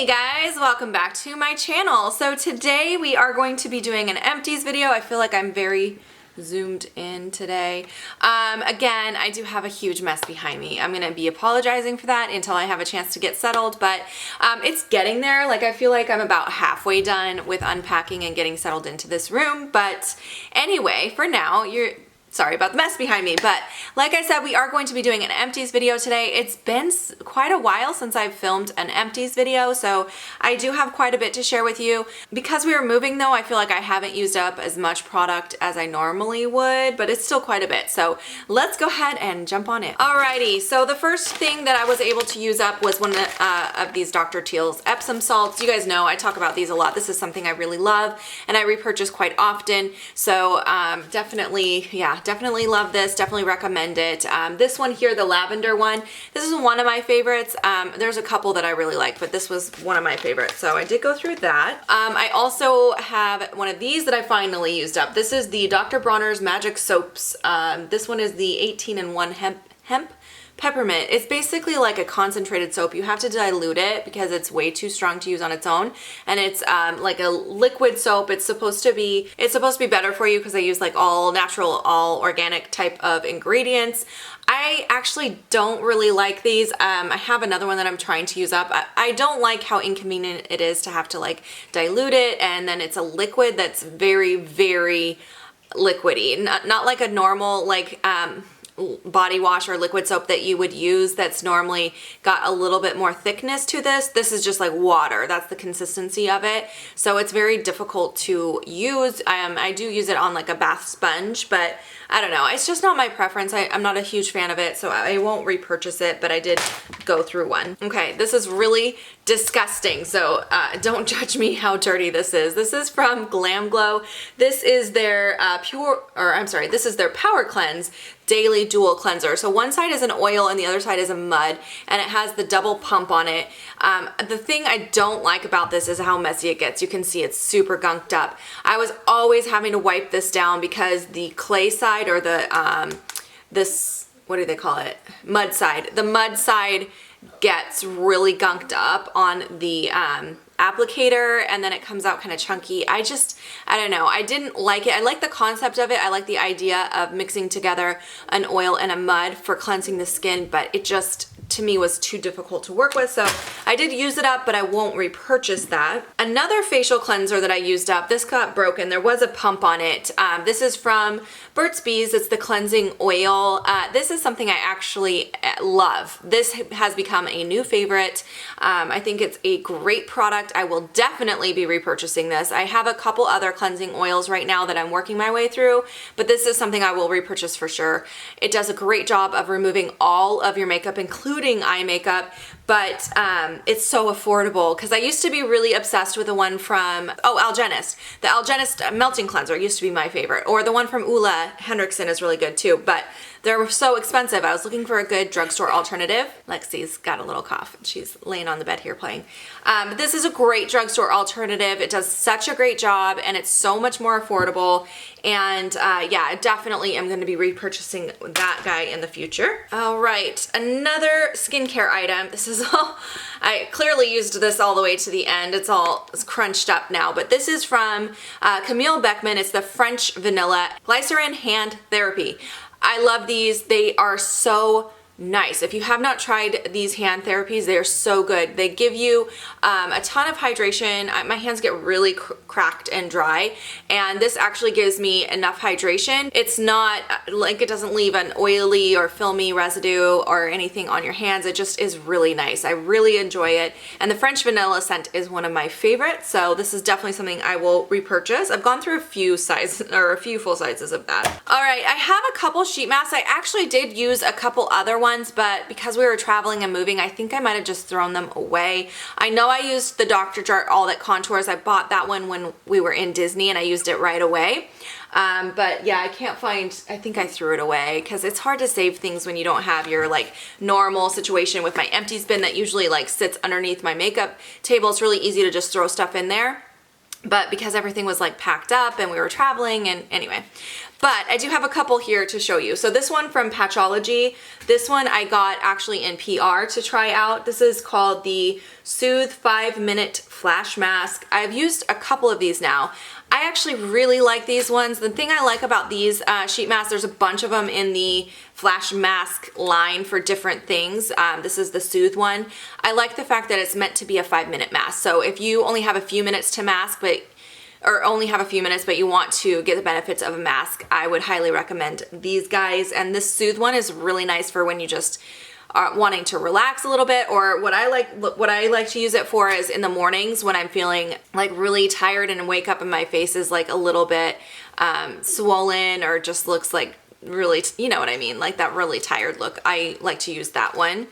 Hey guys, welcome back to my channel. So today we are going to be doing an empties video. I feel like I'm very zoomed in today. Again, I do have a huge mess behind me. I'm gonna be apologizing for that until I have a chance to get settled, but it's getting there. Like, I feel like I'm about halfway done with unpacking and getting settled into this room. But anyway, for now, sorry about the mess behind me, but like I said, we are going to be doing an empties video today. It's been quite a while since I've filmed an empties video, so I do have quite a bit to share with you. Because we are moving though, I feel like I haven't used up as much product as I normally would, but it's still quite a bit. So let's go ahead and jump on in. Alrighty, so the first thing that I was able to use up was one of these Dr. Teal's Epsom salts. You guys know I talk about these a lot. This is something I really love and I repurchase quite often. So definitely love this, definitely recommend it. This one here, the lavender one, this is one of my favorites. There's a couple that I really like, but this was one of my favorites, so I did go through that. I also have one of these that I finally used up. This is the Dr. Bronner's Magic Soaps. This one is the 18-in-1 hemp peppermint. It's basically like a concentrated soap. You have to dilute it because it's way too strong to use on its own, and it's like a liquid soap. It's supposed to be better for you because I use like all natural, all organic type of ingredients. I actually don't really like these. I have another one that I'm trying to use up. I don't like how inconvenient it is to have to like dilute it, and then it's a liquid that's very, very liquidy. Not like a normal like body wash or liquid soap that you would use that's normally got a little bit more thickness to this. This is just like water. That's the consistency of it. So it's very difficult to use. I do use it on like a bath sponge, but I don't know. It's just not my preference. I'm not a huge fan of it, so I won't repurchase it, but I did go through one. Okay, this is really disgusting, so don't judge me how dirty this is. This is from glamglow. This is their this is their Power Cleanse Daily Dual Cleanser. So one side is an oil and the other side is a mud, and it has the double pump on it. The thing I don't like about this is how messy it gets. You can see it's super gunked up. I was always having to wipe this down because the clay side, or the what do they call it? Mud side. The mud side gets really gunked up on the applicator, and then it comes out kind of chunky. I don't know. I didn't like it. I like the concept of it. I like the idea of mixing together an oil and a mud for cleansing the skin, but it just, to me, was too difficult to work with. So I did use it up, but I won't repurchase that. Another facial cleanser that I used up, this got broken. There was a pump on it. This is from Burt's Bees. It's the cleansing oil. This is something I actually love. This has become a new favorite. I think it's a great product. I will definitely be repurchasing this. I have a couple other cleansing oils right now that I'm working my way through, but this is something I will repurchase for sure. It does a great job of removing all of your makeup, including eye makeup, but it's so affordable, because I used to be really obsessed with the one from, Algenist. The Algenist Melting Cleanser used to be my favorite, or the one from Ulla Henriksen is really good too, but they're so expensive. I was looking for a good drugstore alternative. Lexi's got a little cough. She's laying on the bed here playing. But this is a great drugstore alternative. It does such a great job, and it's so much more affordable. And yeah, I definitely am going to be repurchasing that guy in the future. All right, another skincare item. This is all, I clearly used this all the way to the end. It's crunched up now, but this is from Camille Beckman. It's the French Vanilla Glycerin Hand Therapy. I love these. They are so nice. If you have not tried these hand therapies, they are so good. They give you a ton of hydration. My hands get really cracked and dry, and this actually gives me enough hydration. It's not like, it doesn't leave an oily or filmy residue or anything on your hands. It just is really nice. I really enjoy it, and the French vanilla scent is one of my favorites, so this is definitely something I will repurchase. I've gone through a few full sizes of that. All right, I have a couple sheet masks. I actually did use a couple other ones, but because we were traveling and moving, I think I might have just thrown them away. I know I used the Dr. Jart All That Contours. I bought that one when we were in Disney, and I used it right away. But yeah, I think I threw it away, because it's hard to save things when you don't have your like normal situation with my empties bin that usually like sits underneath my makeup table. It's really easy to just throw stuff in there. but because everything was like packed up and we were traveling, and anyway. But I do have a couple here to show you. So this one from Patchology, this one I got actually in PR to try out. This is called the Soothe 5-Minute Flash Mask. I've used a couple of these now. I actually really like these ones. The thing I like about these sheet masks, there's a bunch of them in the flash mask line for different things. This is the Soothe one. I like the fact that it's meant to be a 5-minute mask. So if you only have a few minutes to mask, or only have a few minutes, but you want to get the benefits of a mask, I would highly recommend these guys. And this Soothe one is really nice for when you just are wanting to relax a little bit, or what I like to use it for is in the mornings when I'm feeling like really tired and wake up and my face is like a little bit swollen, or just looks like really, you know what I mean, like that really tired look. I like to use that one.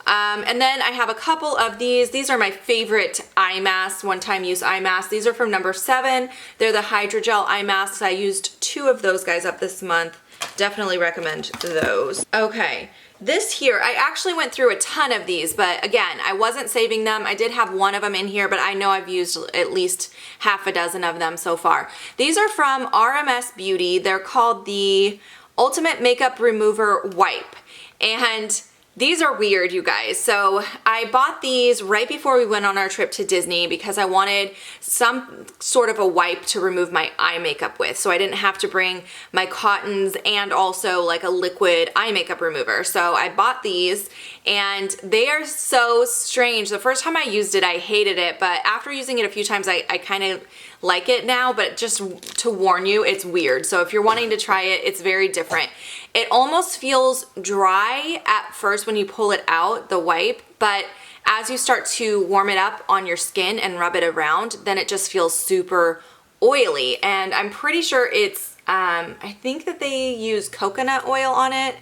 And then I have a couple of these. These are my favorite eye masks, one-time use eye masks. These are from number 7. They're the hydrogel eye masks. I used 2 of those guys up this month. Definitely recommend those. Okay, this here, I actually went through a ton of these, but again, I wasn't saving them. I did have one of them in here, but I know I've used at least half a dozen of them so far. These are from RMS Beauty. They're called the Ultimate Makeup Remover Wipe. And these are weird, you guys. So I bought these right before we went on our trip to Disney because I wanted some sort of a wipe to remove my eye makeup with, so I didn't have to bring my cottons and also like a liquid eye makeup remover. So I bought these, and they are so strange. The first time I used it, I hated it, but after using it a few times, I kind of like it now. But just to warn you, it's weird. So if you're wanting to try it, it's very different. It almost feels dry at first when you pull it out, the wipe, but as you start to warm it up on your skin and rub it around, then it just feels super oily. And I'm pretty sure it's, I think that they use coconut oil on it.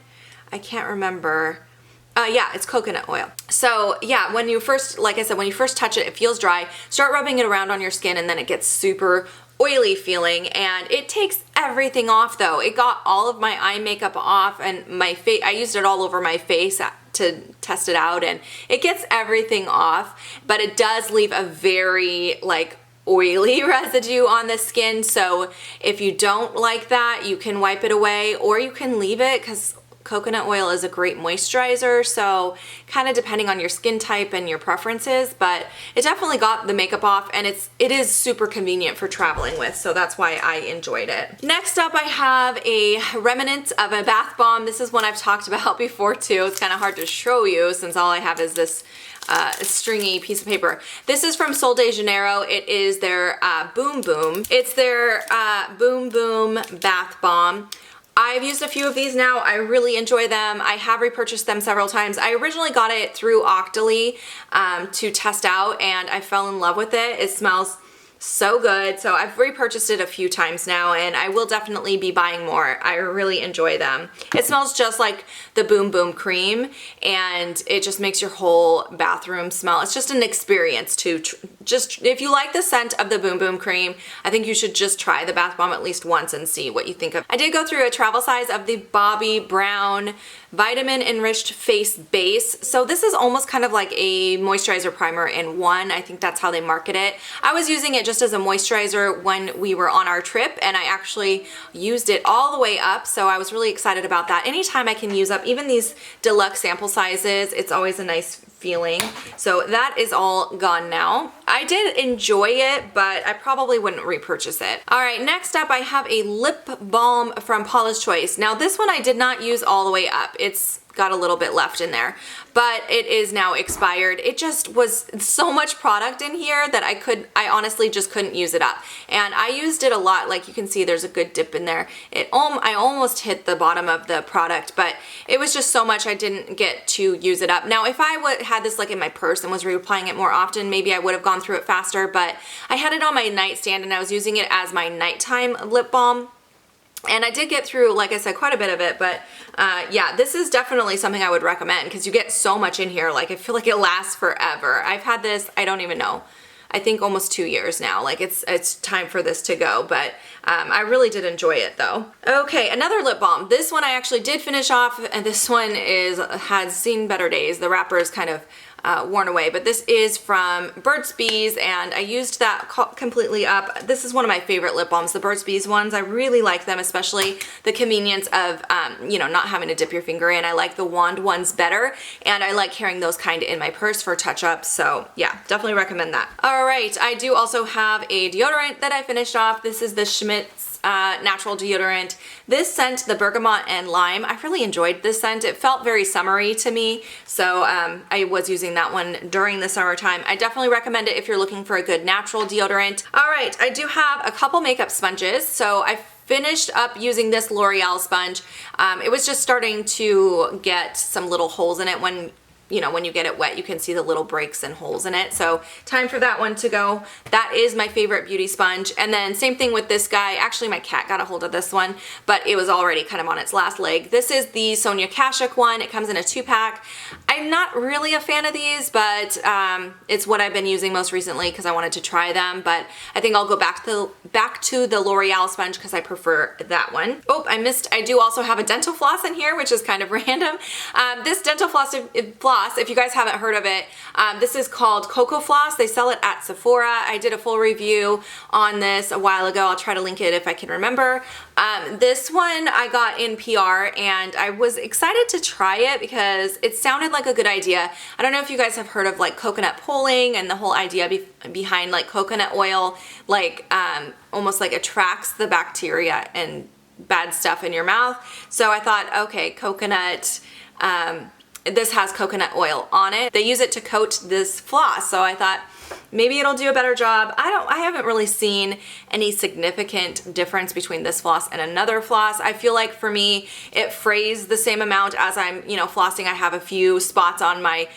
I can't remember. Yeah, it's coconut oil. So yeah, when you first, like I said, when you first touch it, it feels dry. Start rubbing it around on your skin, and then it gets super oily feeling, and it takes everything off though. It got all of my eye makeup off, and my face, I used it all over my face to test it out, and it gets everything off, but it does leave a very like oily residue on the skin. So if you don't like that, you can wipe it away, or you can leave it, because coconut oil is a great moisturizer, so kind of depending on your skin type and your preferences, but it definitely got the makeup off, and it is super convenient for traveling with, so that's why I enjoyed it. Next up, I have a remnant of a bath bomb. This is one I've talked about before too. It's kind of hard to show you since all I have is this stringy piece of paper. This is from Sol de Janeiro. It is their Boom Boom. It's their Boom Boom bath bomb. I've used a few of these now. I really enjoy them. I have repurchased them several times. I originally got it through Octoly to test out, and I fell in love with it. It smells so good. So I've repurchased it a few times now, and I will definitely be buying more. I really enjoy them. It smells just like the Boom Boom cream, and it just makes your whole bathroom smell. It's just an experience to just, if you like the scent of the Boom Boom cream, I think you should just try the bath bomb at least once and see what you think of. I did go through a travel size of the Bobbi Brown Vitamin Enriched Face Base. So this is almost kind of like a moisturizer primer in one. I think that's how they market it. I was using it just as a moisturizer when we were on our trip, and I actually used it all the way up, so I was really excited about that. Anytime I can use up even these deluxe sample sizes, it's always a nice feeling. So that is all gone now. I did enjoy it, but I probably wouldn't repurchase it. All right, next up I have a lip balm from Paula's Choice. Now this one I did not use all the way up. It's got a little bit left in there, but it is now expired. It just was so much product in here that I honestly just couldn't use it up. And I used it a lot. Like you can see there's a good dip in there. I almost hit the bottom of the product, but it was just so much I didn't get to use it up. Now if I had this like in my purse and was reapplying it more often, maybe I would have gone through it faster, but I had it on my nightstand and I was using it as my nighttime lip balm. And I did get through, like I said, quite a bit of it, but yeah, this is definitely something I would recommend because you get so much in here. Like I feel like it lasts forever. I've had this, I don't even know, I think almost 2 years now. Like it's time for this to go, but I really did enjoy it though. Okay, another lip balm. This one I actually did finish off, and this one has seen better days. The wrapper is kind of worn away. But this is from Burt's Bees, and I used that completely up. This is one of my favorite lip balms, the Burt's Bees ones. I really like them, especially the convenience of, you know, not having to dip your finger in. I like the wand ones better, and I like carrying those kind in my purse for touch-ups. So yeah, definitely recommend that. All right, I do also have a deodorant that I finished off. This is the Schmidt's natural deodorant. This scent, the bergamot and lime, I really enjoyed this scent. It felt very summery to me, so I was using that one during the summertime. I definitely recommend it if you're looking for a good natural deodorant. All right, I do have a couple makeup sponges. So I finished up using this L'Oreal sponge. It was just starting to get some little holes in it. When you get it wet, you can see the little breaks and holes in it. So time for that one to go. That is my favorite beauty sponge. And then same thing with this guy. Actually, my cat got a hold of this one, but it was already kind of on its last leg. This is the Sonia Kashuk one. It comes in a 2-pack. I'm not really a fan of these, but it's what I've been using most recently because I wanted to try them. But I think I'll go back to the L'Oreal sponge because I prefer that one. Oh, I do also have a dental floss in here, which is kind of random. This dental floss, if you guys haven't heard of it, this is called Cocoa Floss. They sell it at Sephora. I did a full review on this a while ago. I'll try to link it if I can remember. This one I got in PR, and I was excited to try it because it sounded like a good idea. I don't know if you guys have heard of like coconut pulling and the whole idea behind like coconut oil, like almost like attracts the bacteria and bad stuff in your mouth. So I thought, okay, coconut, this has coconut oil on it. They use it to coat this floss, so I thought maybe it'll do a better job. I haven't really seen any significant difference between this floss and another floss. I feel like for me, it frays the same amount as I'm, flossing. I have a few spots on my,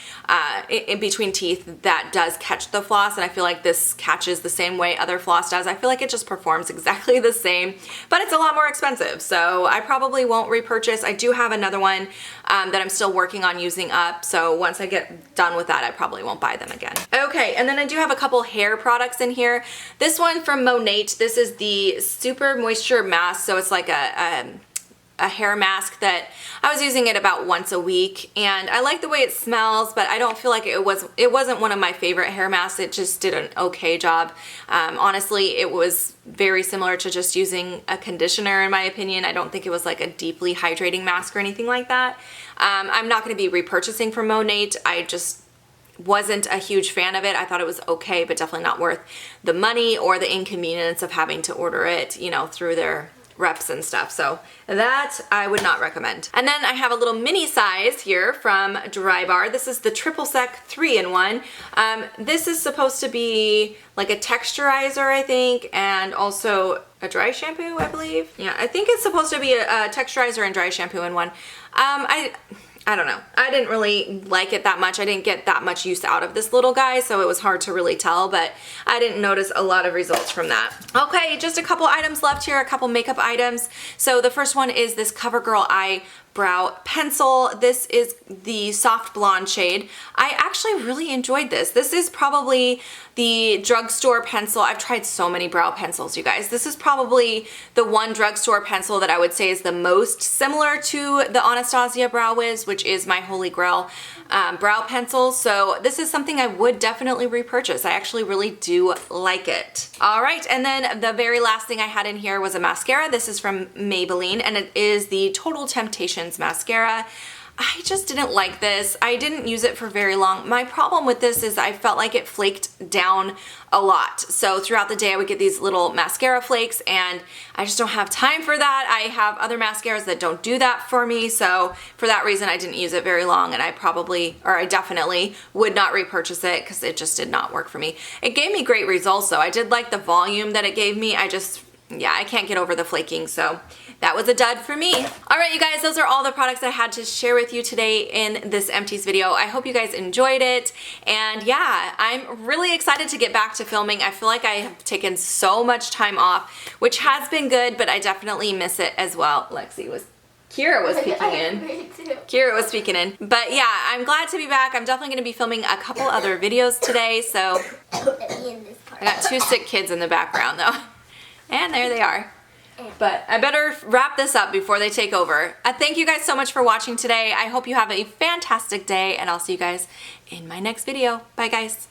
in between teeth that does catch the floss, and I feel like this catches the same way other floss does. I feel like it just performs exactly the same, but it's a lot more expensive, so I probably won't repurchase. I do have another one that I'm still working on using up, so once I get done with that, I probably won't buy them again. Okay, and then I do have a couple hair products in here. This one from Monat. This is the Super Moisture Mask, so it's like a hair mask that I was using it about once a week, and I like the way it smells, but I don't feel like it wasn't one of my favorite hair masks. It just did an okay job. Honestly, it was very similar to just using a conditioner in my opinion. I don't think it was like a deeply hydrating mask or anything like that. I'm not going to be repurchasing from Monat. I just wasn't a huge fan of it. I thought it was okay, but definitely not worth the money or the inconvenience of having to order it, through their reps and stuff. So that I would not recommend. And then I have a little mini size here from Drybar. This is the Triple Sec 3-in-1. This is supposed to be like a texturizer, I think, and also a dry shampoo, I believe. Yeah, I think it's supposed to be a texturizer and dry shampoo in one. I don't know. I didn't really like it that much. I didn't get that much use out of this little guy, so it was hard to really tell, but I didn't notice a lot of results from that. Okay, just a couple items left here, a couple makeup items. So the first one is this CoverGirl Eyebrow Pencil. This is the soft blonde shade. I actually really enjoyed this. This is probably the drugstore pencil. I've tried so many brow pencils, you guys. This is probably the one drugstore pencil that I would say is the most similar to the Anastasia Brow Wiz, which is my holy grail brow pencil. So this is something I would definitely repurchase. I actually really do like it. All right, and then the very last thing I had in here was a mascara. This is from Maybelline, and it is the Total Temptations mascara. I just didn't like this. I didn't use it for very long. My problem with this is I felt like it flaked down a lot. So throughout the day I would get these little mascara flakes, and I just don't have time for that. I have other mascaras that don't do that for me. So for that reason I didn't use it very long, and I definitely would not repurchase it because it just did not work for me. It gave me great results though. I did like the volume that it gave me. I can't get over the flaking, so that was a dud for me. All right, you guys, those are all the products I had to share with you today in this Empties video. I hope you guys enjoyed it. And yeah, I'm really excited to get back to filming. I feel like I have taken so much time off, which has been good, but I definitely miss it as well. Kira was peeking in. Kira was peeking in. But yeah, I'm glad to be back. I'm definitely gonna be filming a couple other videos today, so I got two sick kids in the background though. And there they are. But I better wrap this up before they take over. Thank you guys so much for watching today. I hope you have a fantastic day, and I'll see you guys in my next video. Bye, guys.